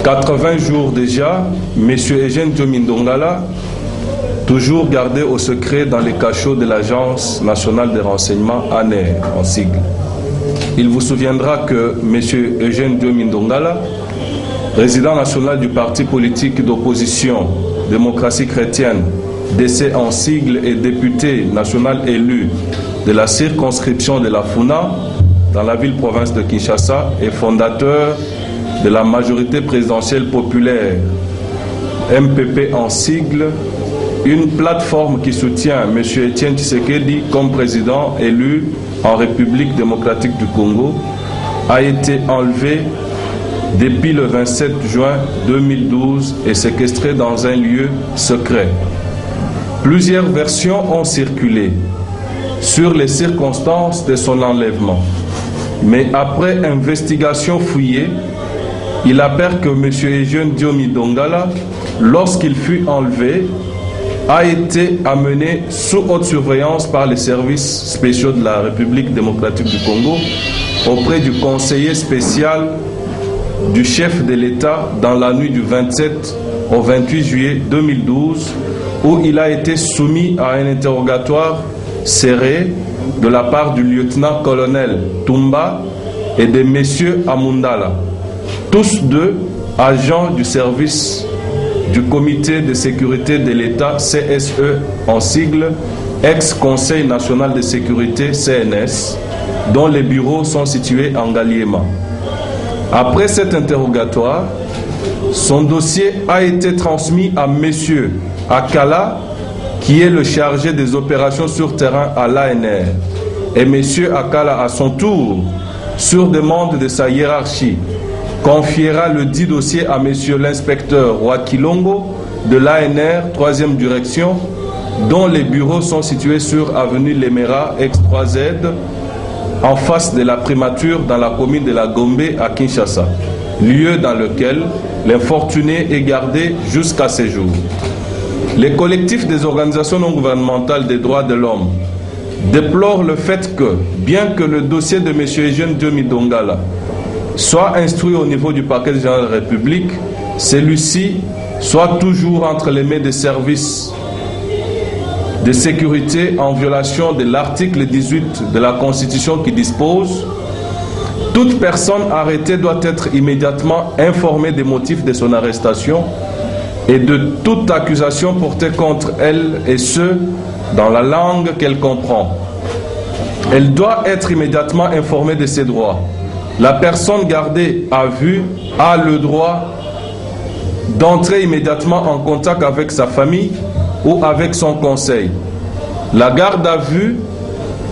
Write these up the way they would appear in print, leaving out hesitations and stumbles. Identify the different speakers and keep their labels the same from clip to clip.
Speaker 1: 80 jours déjà, M. Eugène Diommi Ndongala, toujours gardé au secret dans les cachots de l'Agence nationale des renseignements, ANER en sigle. Il vous souviendra que M. Eugène Diommi Ndongala, résident national du parti politique d'opposition Démocratie chrétienne, DC en sigle, et député national élu de la circonscription de la Funa, dans la ville-province de Kinshasa, et fondateur de la majorité présidentielle populaire, MPP en sigle, une plateforme qui soutient M. Etienne Tshisekedi comme président élu en République démocratique du Congo, a été enlevé depuis le 27 juin 2012 et séquestré dans un lieu secret. Plusieurs versions ont circulé sur les circonstances de son enlèvement, mais après investigation fouillée, il apparaît que M. Eugène Diommi Ndongala, lorsqu'il fut enlevé, a été amené sous haute surveillance par les services spéciaux de la République démocratique du Congo auprès du conseiller spécial du chef de l'État dans la nuit du 27 au 28 juillet 2012, où il a été soumis à un interrogatoire serré de la part du lieutenant-colonel Tumba et de M. Amundala, tous deux agents du service du Comité de sécurité de l'État, CSE en sigle, ex-Conseil national de sécurité, CNS, dont les bureaux sont situés en Ngaliema. Après cet interrogatoire, son dossier a été transmis à M. Akala, qui est le chargé des opérations sur terrain à l'ANR. Et M. Akala, à son tour, sur demande de sa hiérarchie, confiera le dit dossier à M. l'inspecteur Wakilongo de l'ANR 3e direction, dont les bureaux sont situés sur avenue Lemera, ex-3Z, en face de la primature dans la commune de la Gombe à Kinshasa, lieu dans lequel l'infortuné est gardé jusqu'à ce jour. Les collectifs des organisations non gouvernementales des droits de l'homme déplorent le fait que, bien que le dossier de M. Eugène Diommi Ndongala soit instruit au niveau du parquet général de la République, celui-ci soit toujours entre les mains des services de sécurité en violation de l'article 18 de la Constitution qui dispose: toute personne arrêtée doit être immédiatement informée des motifs de son arrestation et de toute accusation portée contre elle, et ce, dans la langue qu'elle comprend. Elle doit être immédiatement informée de ses droits. La personne gardée à vue a le droit d'entrer immédiatement en contact avec sa famille ou avec son conseil. La garde à vue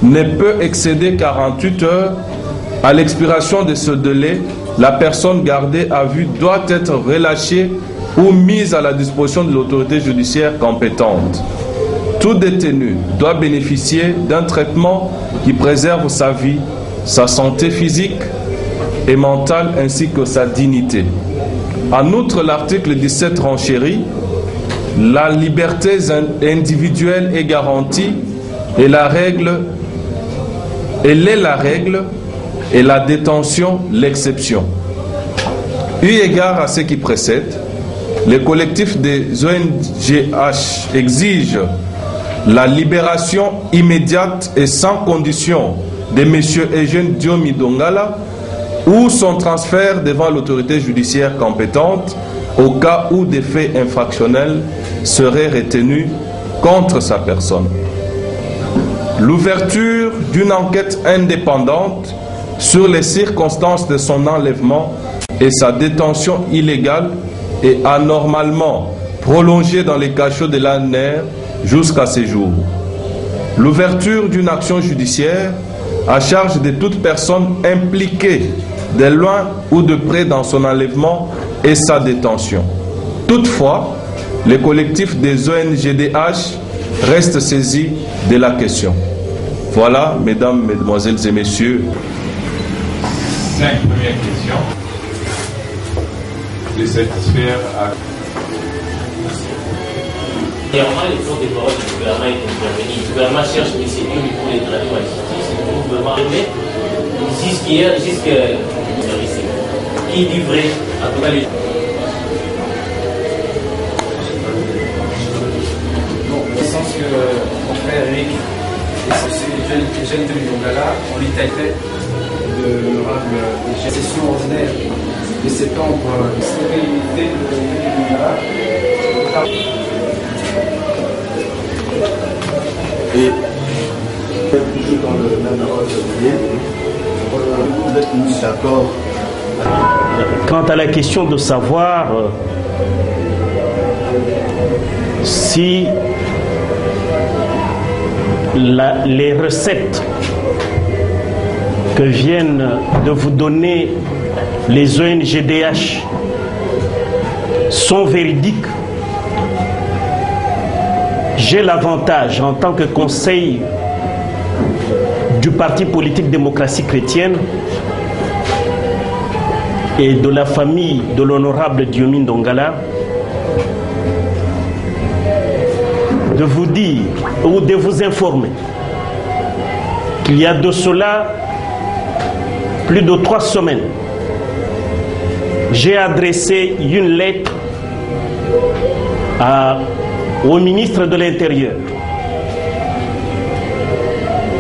Speaker 1: ne peut excéder 48 heures. À l'expiration de ce délai, la personne gardée à vue doit être relâchée ou mise à la disposition de l'autorité judiciaire compétente. Tout détenu doit bénéficier d'un traitement qui préserve sa vie, sa santé physique et mentale ainsi que sa dignité. En outre, l'article 17 renchérit: la liberté individuelle est garantie et elle est la règle et la détention l'exception. Eu égard à ce qui précède, les collectifs des ONGH exigent la libération immédiate et sans condition de M. Eugène Diommi Ndongala ou son transfert devant l'autorité judiciaire compétente au cas où des faits infractionnels seraient retenus contre sa personne. L'ouverture d'une enquête indépendante sur les circonstances de son enlèvement et sa détention illégale et anormalement prolongée dans les cachots de l'ANR jusqu'à ce jour. L'ouverture d'une action judiciaire à charge de toute personne impliquée de loin ou de près dans son enlèvement et sa détention. Toutefois, les collectifs des ONGDH restent saisis de la question. Voilà, mesdames, mesdemoiselles et messieurs.
Speaker 2: 5 premières questions. De satisfaire à...
Speaker 3: Dernièrement, les porte-parole du gouvernement est intervenu. Le gouvernement cherche des cellules pour les traduire à la justice. Le gouvernement remet. Il existe jusqu'hier, qui livrait en tout cas les...
Speaker 4: Bon, dans le sens que mon frère Eric et Eugène Théomin Dongala ont l'état de l'honorable session ordinaire de septembre, c'est réunité de Dongala.
Speaker 5: Et toujours dans le même ordre vous êtes mis d'accord.
Speaker 6: Quant à la question de savoir si les recettes que viennent de vous donner les ONGDH sont véridiques, j'ai l'avantage en tant que conseil du parti politique démocratie chrétienne et de la famille de l'honorable Théomin Dongala de vous dire ou de vous informer qu'il y a de cela plus de 3 semaines, j'ai adressé une lettre au ministre de l'Intérieur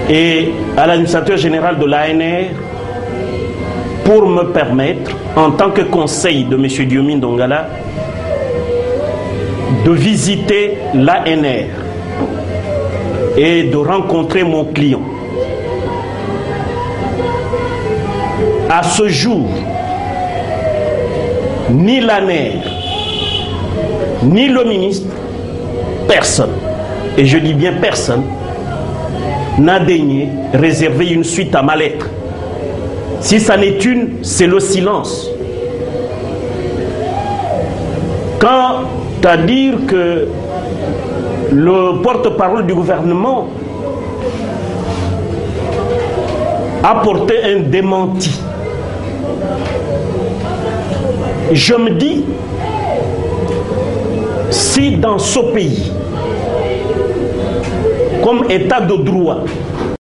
Speaker 6: et à l'administrateur général de l'ANR pour me permettre, en tant que conseil de M. Théomin Dongala, de visiter l'ANR et de rencontrer mon client. À ce jour, ni l'ANR, ni le ministre, personne, et je dis bien personne, n'a daigné réserver une suite à ma lettre. Si ça n'est une, c'est le silence. Quant à dire que le porte-parole du gouvernement a porté un démenti, je me dis, si dans ce pays, comme état de droit,